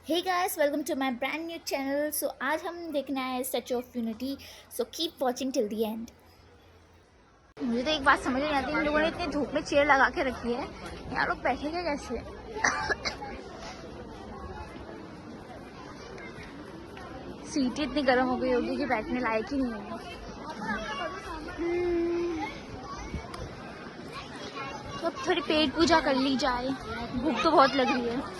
Hey guys, welcome to my brand new channel. So आज हम देखना है statue of unity. So keep watching till the end. मुझे तो एक बात समझ नहीं आती, इन लोगों ने इतनी धूप में चेयर लगा के रखी है, यहाँ लोग बैठेंगे कैसे? सीटें इतनी गर्म हो गई होगी कि बैठने लायक ही नहीं होगी। तो अब थोड़ी पेट पूजा कर ली जाए, भूख तो बहुत लग रही है।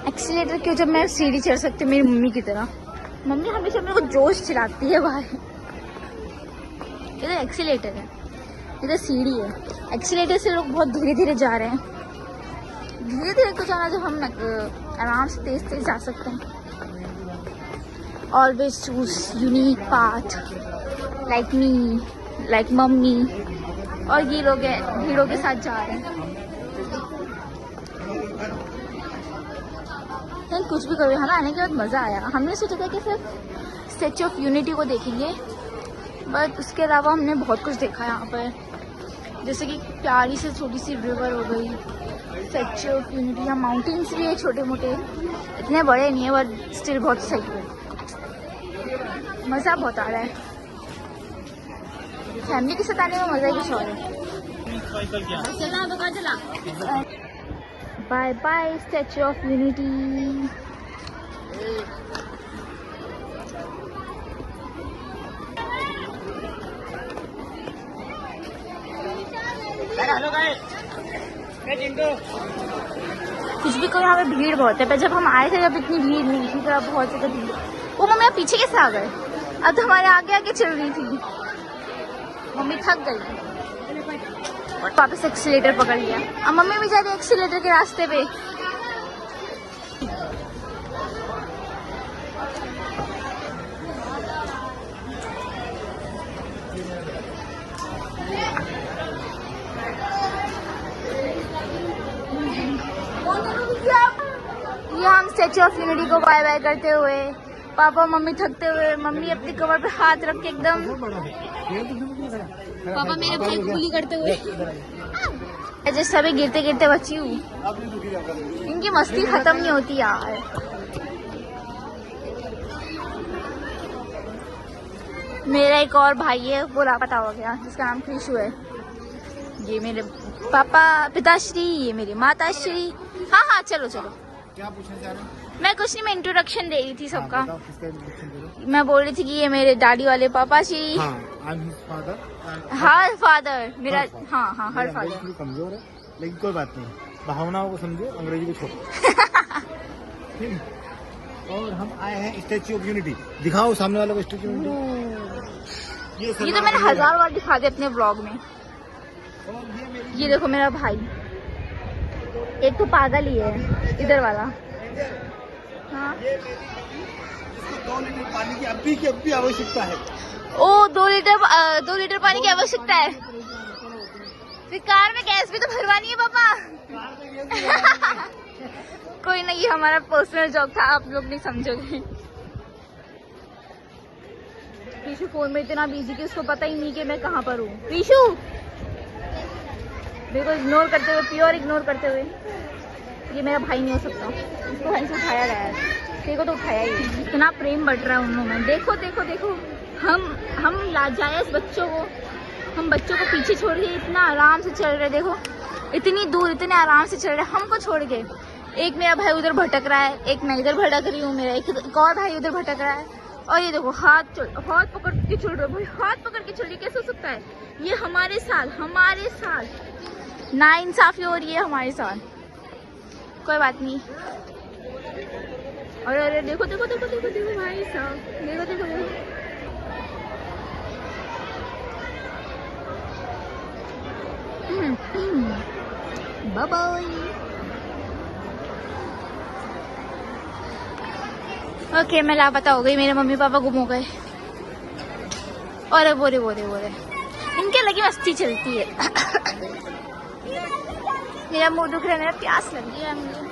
एक्सीलेटर क्यों, जब मैं सीढ़ी चढ़ सकती हूँ मेरी मम्मी की तरह। मम्मी हमेशा मेरे को जोश चिढ़ाती है बाहर। ये तो एक्सीलेटर है, ये तो सीढ़ी है। एक्सीलेटर से लोग बहुत धीरे धीरे जा रहे हैं। धीरे धीरे तो जाना, जब हम आराम से तेज तेज जा सकते हैं। Always choose unique path like me, like mummy. और ये लोग हैं भीड़ों के साथ जा रहे हैं। कुछ भी करो, यहाँ आने के बाद मज़ा आया। हमने सोचा था कि सिर्फ स्टैचू ऑफ यूनिटी को देखेंगे, बट उसके अलावा हमने बहुत कुछ देखा यहाँ पर। जैसे कि प्यारी से छोटी सी रिवर हो गई, स्टैचू ऑफ यूनिटी। यहाँ माउंटेन्स भी है छोटे मोटे, इतने बड़े नहीं है बट स्टिल बहुत सही है। मज़ा बहुत आ रहा है, फैमिली के साथ आने में मज़ा ही कुछ और है। Bye bye Statue of Unity. कुछ भी करो, यहाँ पे भीड़ बहुत है। पर जब हम आए थे जब इतनी भीड़ नहीं थी, तो अब बहुत ज़्यादा भीड़। वो मम्मी आप पीछे कैसे आ गए? अब तो हमारे आगे आगे चल रही थी, मम्मी थक गई। वापस एक्सीलेटर पकड़ लिया। अब मम्मी भी जा रही है एक्सीलेटर के रास्ते पे। ये हम स्टैचू ऑफ यूनिटी को बाय बाय करते हुए, पापा मम्मी थकते हुए, मम्मी अपनी कमर पे हाथ रख के एकदम, पापा मेरे भाई को गुली करते हुए। जैसे अभी गिरते गिरते बची हूँ। इनकी मस्ती खत्म नहीं होती यार। मेरा एक और भाई है, वो लापता हो गया, जिसका नाम कृषु है। ये मेरे पापा पिताश्री, ये मेरी माताश्री। हाँ हाँ, चलो चलो। क्या पूछना चाह रहे हैं? मैं कुछ नहीं, मैं इंट्रोडक्शन दे रही थी सबका। हाँ, किसका introduction दे रहे हो? मैं बोल रही थी कि ये मेरे डैडी वाले पापा जी। हाँ, I'm his father. Her father मेरा। हर father. हाँ हाँ, हर मेरा फादर। अंग्रेजी थोड़ी कमजोर है, लेकिन कोई बात नहीं, भावनाओं को समझो, अंग्रेजी को छोड़ो। ठीक है? और हम आए हैं स्टैच्यू ऑफ यूनिटी। दिखाओ सामने वाले को स्टैच्यू ऑफ यूनिटी। ये तो मैंने 1000 बार दिखा दिया अपने ब्लॉग में। ये देखो मेरा भाई, एक तो पागल ही है इधर वाला। हाँ, 2 लीटर पानी की अभी आवश्यकता है। ओ 2 लीटर पानी की आवश्यकता है। फिर कार में गैस भी तो भरवानी है पापा। कोई नहीं, ये हमारा पर्सनल जॉब था, आप लोग नहीं समझोगे। पीछू फोन में इतना बिजी कि उसको पता ही नहीं कि मैं कहाँ पर हूँ। पीछू मेरे को इग्नोर करते हुए, प्योर इग्नोर करते हुए। ये मेरा भाई नहीं हो सकता, इसको वहीं से उठाया गया है। तेरे को तो उठाया ही। इतना प्रेम बढ़ रहा है उन लोगों में। देखो देखो देखो, हम लाजायज बच्चों को, हम बच्चों को पीछे छोड़ के इतना आराम से चल रहे। देखो इतनी दूर इतने आराम से चल रहे हमको छोड़ के। एक मेरा भाई उधर भटक रहा है, एक मैं इधर भटक रही हूँ, मेरा एक और भाई उधर भटक रहा है। और ये देखो हाथ पकड़ के छोड़ रहे भाई, हाथ पकड़ के छोड़ रही। कैसे हो सकता है? ये हमारे साथ ना इंसाफी हो रही है हमारे साथ। कोई बात नहीं। और अरे देखो देखो देखो देखो देखो भाई साहब, देखो देखो देखो। Bye bye. ओके, मैं लापता हो गई, मेरे मम्मी पापा गुम हो गए। और बोरे इनके लगी मस्ती चलती है। मेरा मुंह दुख रहा है, मेरा प्यास लगी है मुझे।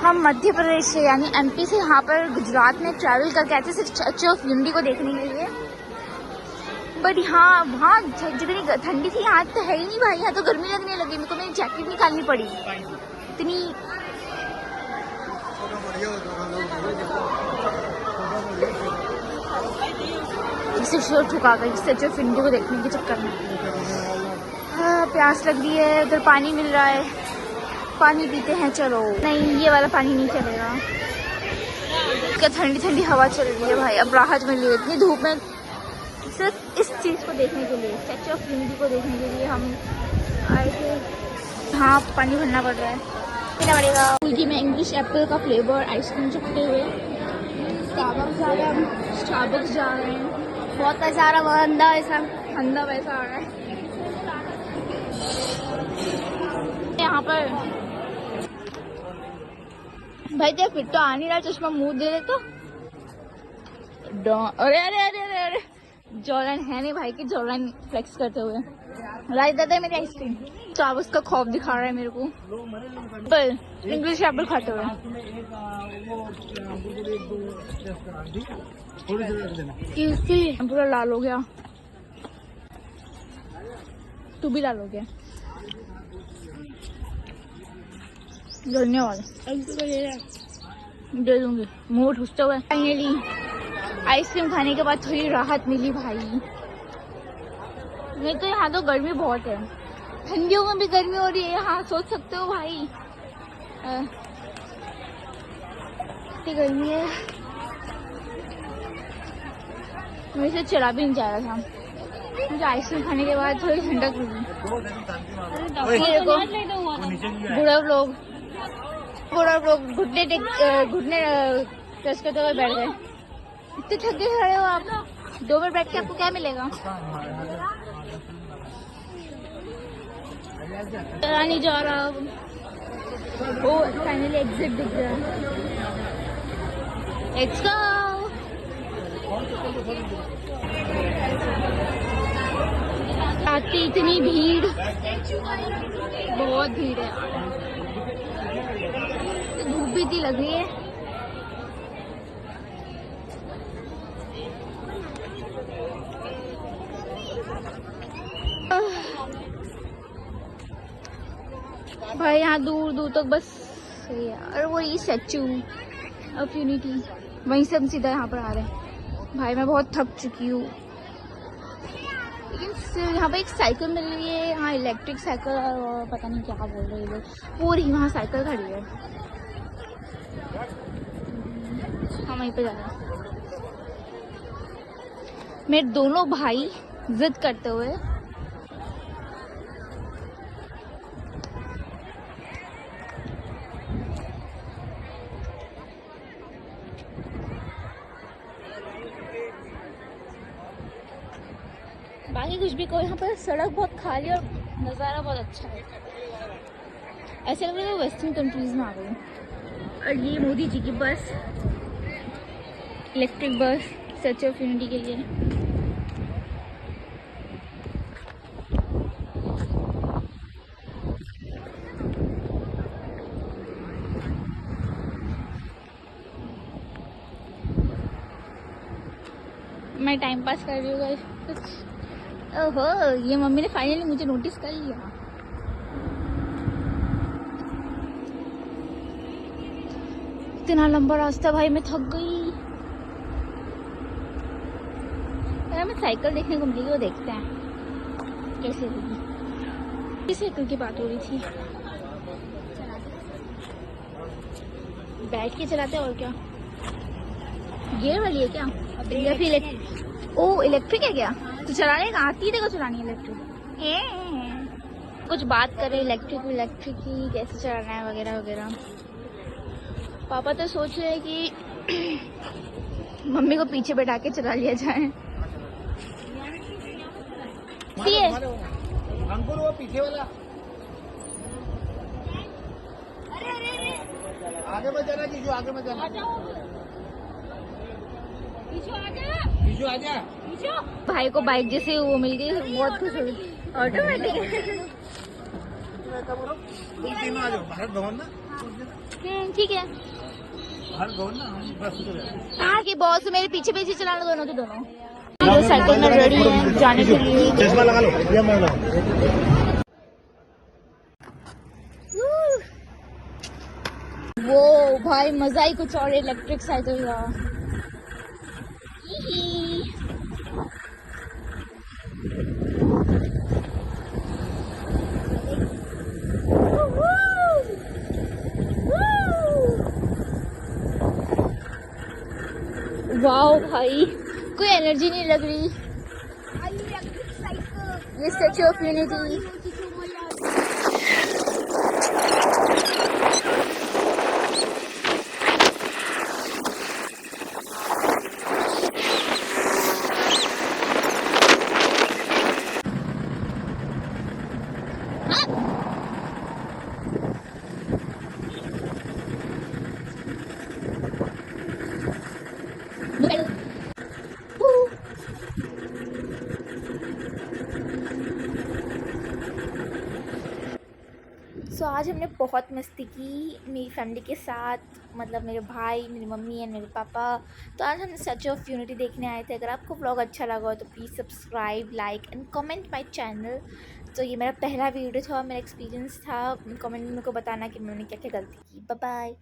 हम मध्य प्रदेश से यानी एमपी से यहाँ पर गुजरात में ट्रैवल करके आए थे सिर्फ स्टैच्यू ऑफ यूनिटी को देखने के लिए। बट यहाँ वहाँ जितनी ठंडी थी यहाँ तो है ही नहीं भाई, यहाँ तो गर्मी लगने लगी। मेरे को मेरी जैकेट निकालनी पड़ी इतनी। सिर ठुका गई स्टैच्यू ऑफ यूनिटी को देखने के चक्कर में। हाँ, प्यास लग रही है, उधर पानी मिल रहा है, पानी पीते हैं। चलो नहीं, ये वाला पानी नहीं चलेगा। क्या ठंडी ठंडी हवा चल रही है भाई, अब राहत मिल रही है इतनी धूप में। सिर्फ इस चीज़ को देखने के लिए, स्टैच्यू ऑफ यूनिटी को देखने के लिए हम आए थे। हाँ, पानी भरना पड़ रहा है, पीना पड़ेगा। स्कूटी में इंग्लिश एप्पल का फ्लेवर आइसक्रीम चुपते हुए स्टारबक्स जा रहे हैं। स्टारबक्स जा रहे हैं, बहुत पैसा आ रहा है, अंधा पैसा आ रहा है यहाँ पर। भाई तेरा फिर तो आ नहीं रहा, चश्मा मुंह दे रहे तो। अरे अरे अरे अरे अरे, जॉलन है नहीं भाई की, जॉलन फ्लेक्स करते हुए राइट देता है मेरी आइसक्रीम। तो अब उसका खौफ दिखा रहा है मेरे को। पर इंग्लिश एप्पल खाते हुए पूरा लाल हो गया। तू भी लाल हो गया, जलने वाला दे दूंगी मुंह ठूसते हुए। फाइनली आइसक्रीम खाने के बाद थोड़ी राहत मिली भाई। नहीं तो यहाँ तो गर्मी बहुत है, ठंडियों में भी गर्मी हो रही है यहाँ, सोच सकते हो भाई इतनी गर्मी है। मेरे से चला भी नहीं जा रहा था, मुझे आइसक्रीम खाने के बाद थोड़ी ठंडक मिली। बुढ़ा लोग घुटने प्रेस करते हुए बैठ गए। इतने थके खड़े हो आप, 2 मिनट बैठ के आपको क्या मिलेगा? चला नहीं जा रहा। ओ फाइनली एग्जिट दिख रहा है। Let's go. आती इतनी भीड़, बहुत भीड़ है, धूप भी इतनी लग रही है। भाई यहाँ दूर दूर तक बस यार वो ये स्टैच्यू ऑफ यूनिटी, वहीं से हम सीधा यहाँ पर आ रहे हैं। भाई मैं बहुत थक चुकी हूँ, लेकिन यहाँ पे एक साइकिल मिल रही है, यहाँ इलेक्ट्रिक साइकिल और पता नहीं क्या बोल रहे हैं लोग। पूरी वहाँ साइकिल खड़ी है, हम वहीं पे जा रहे हैं। मेरे दोनों भाई जिद करते हुए बाकी कुछ भी को, यहाँ पर सड़क बहुत खाली और नज़ारा बहुत अच्छा है। ऐसे लग रहा है वेस्टर्न कंट्रीज में आ गई। और ये मोदी जी की बस, electric bus statue of unity के लिए। मैं टाइम पास कर रही हूँ कुछ। ओहो, ये मम्मी ने फाइनली मुझे नोटिस कर लिया। इतना लंबा रास्ता भाई, मैं थक गई। मैं साइकिल देखने को मिली, वो देखते हैं कैसे होगी। इस साइकिल की बात हो रही थी, बैठ के चलाते हैं और क्या। गियर वाली है क्या या फिर इलेक्ट्रिक? ओ इलेक्ट्रिक है क्या? तो चलाने का आती है, चलानी इलेक्ट्रिक। कुछ बात करें इलेक्ट्रिक की कैसे चलाना है वगैरह वगैरह। पापा तो सोच रहे हैं कि मम्मी को पीछे बैठा के चला लिया जाए। अंकुर वो पीछे वाला। आगे मत जाना जीजू, आगे मत जाना। जीजू आजा। भाई को बाइक जैसे वो मिल गई, बहुत खुश हो गई। ऑटोमेटिक। तुम तीनों आ जाओ, भारत भवन ना, ठीक है। भारत भवन ना, हम बस उतर जाएंगे। हाँ कि बॉस मेरे पीछे पीछे चलाना दोनों के दोनों। जो साइकिल में रेडी है जाने के लिए। चश्मा लगा लो, ये मैं लगाऊं। वो भाई मजा ही कुछ और, इलेक्ट्रिक साइकिल का। वाओ भाई, कोई एनर्जी नहीं लग रही। ये स्टैच्यू ऑफ यूनिटी। सो आज हमने बहुत मस्ती की मेरी फैमिली के साथ, मतलब मेरे भाई, मेरी मम्मी एंड मेरे पापा। तो आज हम स्टैच्यू ऑफ यूनिटी देखने आए थे। अगर आपको व्लॉग अच्छा लगा हो तो please subscribe, like and comment my channel. तो ये मेरा पहला वीडियो था, मेरा एक्सपीरियंस था। कमेंट में मेरे को बताना कि मैंने क्या क्या गलती की। Bye bye.